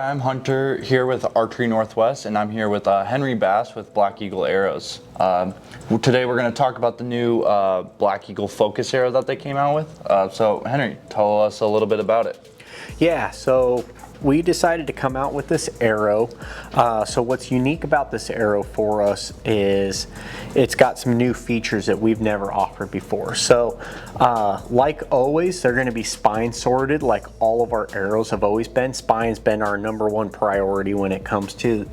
Hi, I'm Hunter here with Archery Northwest, and I'm here with Henry Bass with Black Eagle Arrows. Today we're going to talk about the new Black Eagle Focus arrow that they came out with. So Henry, tell us a little bit about it. Yeah, so we decided to come out with this arrow. So what's unique about this arrow for us is it's got some new features that we've never offered before. So like always, they're going to be spine sorted like all of our arrows have always been. Spine's been our #1 priority when it comes to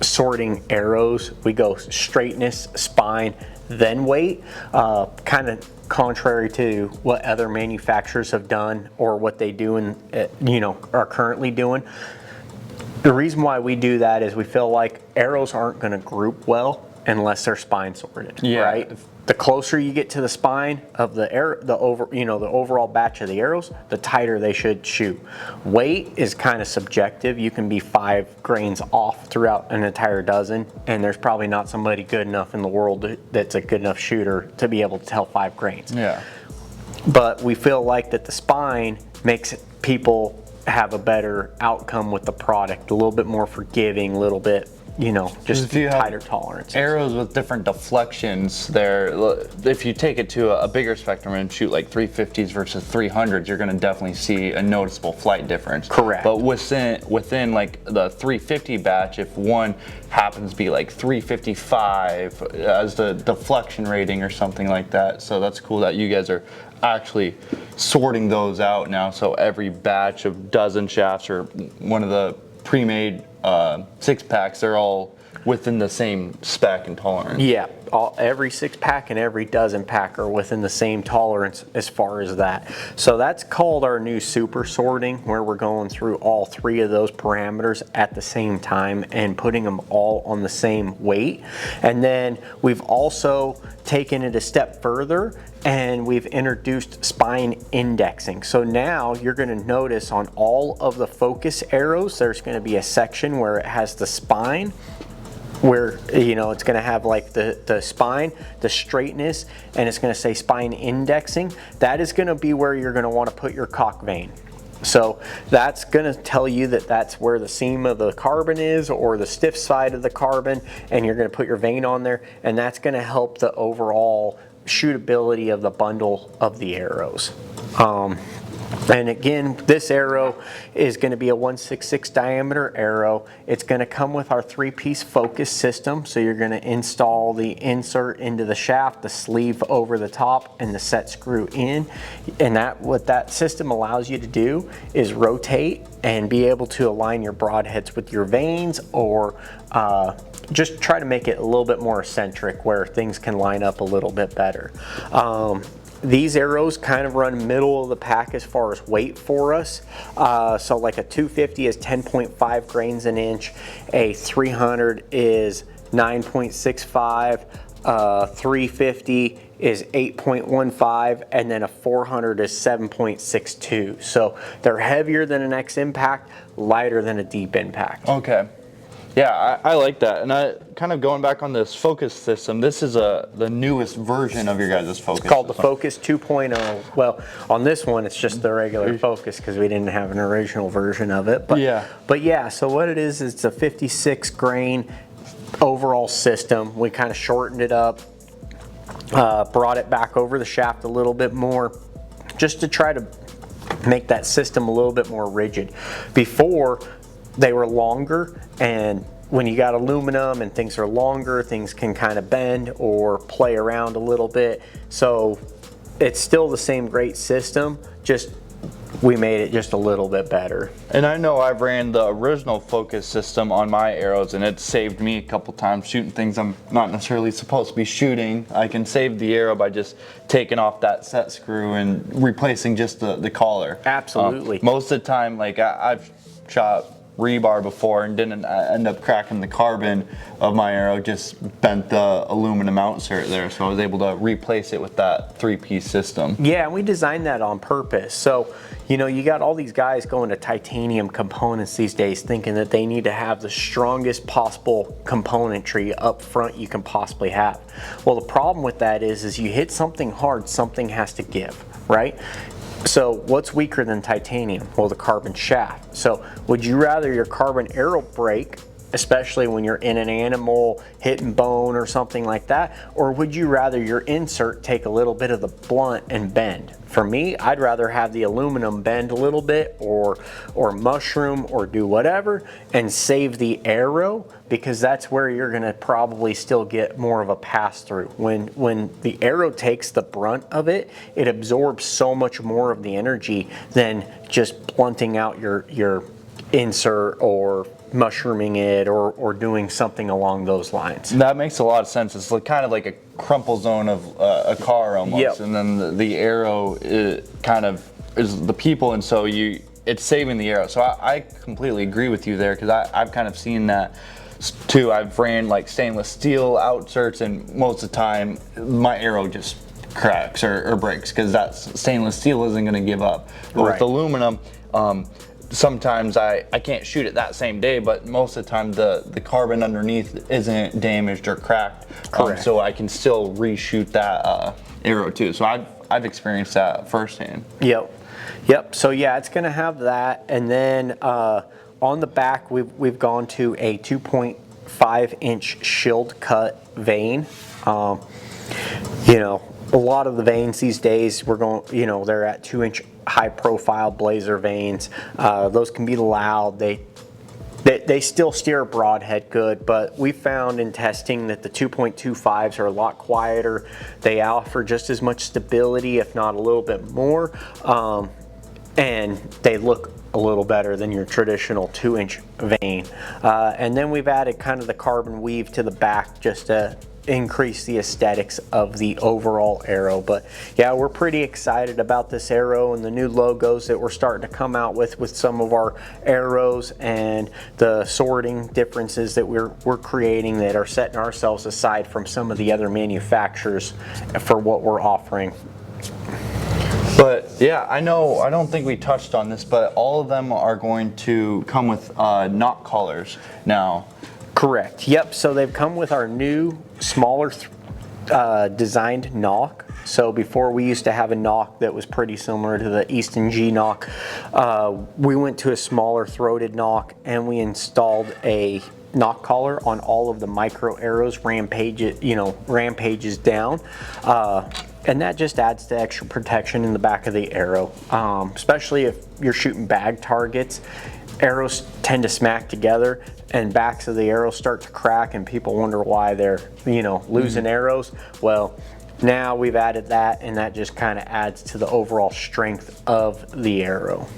sorting arrows. We go straightness, spine, then weight, kind of contrary to what other manufacturers have done or what they do and are currently doing. The reason why we do that is we feel like arrows aren't going to group well unless they're spine sorted. Yeah. Right? The closer you get to the spine of the overall batch of the arrows, the tighter they should shoot. Weight is kind of subjective. You can be 5 grains off throughout an entire dozen, and there's probably not somebody good enough in the world that's a good enough shooter to be able to tell 5 grains. Yeah. But we feel like that the spine makes people have a better outcome with the product, a little bit more forgiving, a little bit, just tighter tolerance. Arrows with different deflections there, if you take it to a bigger spectrum and shoot like 350s versus 300s, you're going to definitely see a noticeable flight difference. Correct. But within like the 350 batch, if one happens to be like 355 as the deflection rating or something like that, so that's cool that you guys are actually sorting those out now. So every batch of dozen shafts or one of the pre-made 6-packs, they're all within the same spec and tolerance. Yeah, every 6-pack and every dozen pack are within the same tolerance as far as that. So that's called our new super sorting, where we're going through all 3 of those parameters at the same time and putting them all on the same weight. And then we've also taken it a step further and we've introduced spine indexing. So now you're going to notice on all of the focus arrows, there's going to be a section where it has the spine, where it's going to have like the spine, the straightness, and it's going to say spine indexing. That is going to be where you're going to want to put your cock vein. So that's going to tell you that that's where the seam of the carbon is, or the stiff side of the carbon, and you're going to put your vein on there, and that's going to help the overall shootability of the bundle of the arrows. And again, this arrow is going to be a 1/66 diameter arrow. It's going to come with our 3-piece focus system. So you're going to install the insert into the shaft, the sleeve over the top, and the set screw in. And what that system allows you to do is rotate and be able to align your broadheads with your vanes, or just try to make it a little bit more eccentric where things can line up a little bit better. These arrows kind of run middle of the pack as far as weight for us. So like a 250 is 10.5 grains an inch, a 300 is 9.65, 350 is 8.15, and then a 400 is 7.62. So they're heavier than an X impact, lighter than a deep impact. Okay. Yeah, I like that. And I kind of going back on this focus system, this is the newest version of your guys' focus. It's called the Focus 2.0. Well, on this one, it's just the regular Focus because we didn't have an original version of it. But yeah, so what it is it's a 56 grain overall system. We kind of shortened it up, brought it back over the shaft a little bit more, just to try to make that system a little bit more rigid. Before, they were longer, and when you got aluminum and things are longer, things can kind of bend or play around a little bit. So it's still the same great system, just we made it just a little bit better. And I know I've ran the original focus system on my arrows, and it saved me a couple times shooting things I'm not necessarily supposed to be shooting. I can save the arrow by just taking off that set screw and replacing just the collar. Absolutely. Most of the time, like I've shot rebar before and didn't end up cracking the carbon of my arrow, just bent the aluminum outsert there, so I was able to replace it with that 3-piece system. Yeah, and we designed that on purpose. So you got all these guys going to titanium components these days thinking that they need to have the strongest possible componentry up front you can possibly have. Well, the problem with that is you hit something hard, something has to give, right? So what's weaker than titanium? Well, the carbon shaft. So would you rather your carbon arrow break, especially when you're in an animal hitting bone or something like that, or would you rather your insert take a little bit of the blunt and bend? For me, I'd rather have the aluminum bend a little bit, or mushroom, or do whatever, and save the arrow, because that's where you're gonna probably still get more of a pass through. When the arrow takes the brunt of it, it absorbs so much more of the energy than just blunting out your insert or mushrooming it or doing something along those lines. That makes a lot of sense. It's like, kind of like a crumple zone of a car almost, Yep. and then the arrow kind of is the people, and so it's saving the arrow. So I completely agree with you there, because I've kind of seen that too. I've ran like stainless steel outserts, and most of the time my arrow just cracks or breaks, because that stainless steel isn't going to give up. But Right. with aluminum, sometimes I can't shoot it that same day, but most of the time the carbon underneath isn't damaged or cracked. Correct. So I can still reshoot that arrow too. So I've experienced that firsthand. Yep. So yeah, it's going to have that, and then on the back we've gone to a 2.5-inch shield cut vane. You know, a lot of the vanes these days, we're going, you know, they're at 2-inch high profile blazer vanes. Those can be loud. They still steer a broadhead good, but we found in testing that the 2.25s are a lot quieter. They offer just as much stability, if not a little bit more, and they look a little better than your traditional 2-inch vane. And then we've added kind of the carbon weave to the back just to increase the aesthetics of the overall arrow. But yeah, we're pretty excited about this arrow and the new logos that we're starting to come out with some of our arrows, and the sorting differences that we're creating that are setting ourselves aside from some of the other manufacturers for what we're offering. But yeah, I don't think we touched on this, but all of them are going to come with knock collars now. Correct. Yep. So they've come with our new smaller designed knock. So before we used to have a knock that was pretty similar to the Easton G knock. We went to a smaller throated knock, and we installed a knock collar on all of the micro arrows, rampages down. And that just adds to extra protection in the back of the arrow, especially if you're shooting bag targets. Arrows tend to smack together, and backs of the arrows start to crack, and people wonder why they're losing arrows. Well, now we've added that, and that just kind of adds to the overall strength of the arrow.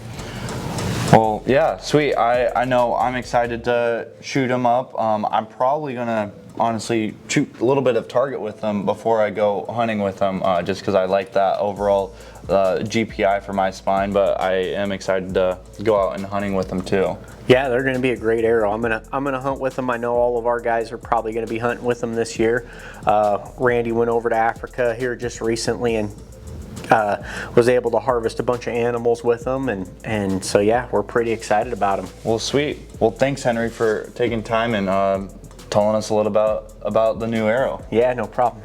Well, yeah, sweet. I know I'm excited to shoot them up. I'm probably gonna honestly shoot a little bit of target with them before I go hunting with them, just because I like that overall GPI for my spine. But I am excited to go out and hunting with them too. Yeah, they're going to be a great arrow. I'm gonna hunt with them. I know all of our guys are probably going to be hunting with them this year. Randy went over to Africa here just recently and was able to harvest a bunch of animals with them, and so yeah, we're pretty excited about them. Well, sweet. Well, thanks, Henry, for taking time and telling us a little about the new arrow. Yeah, no problem.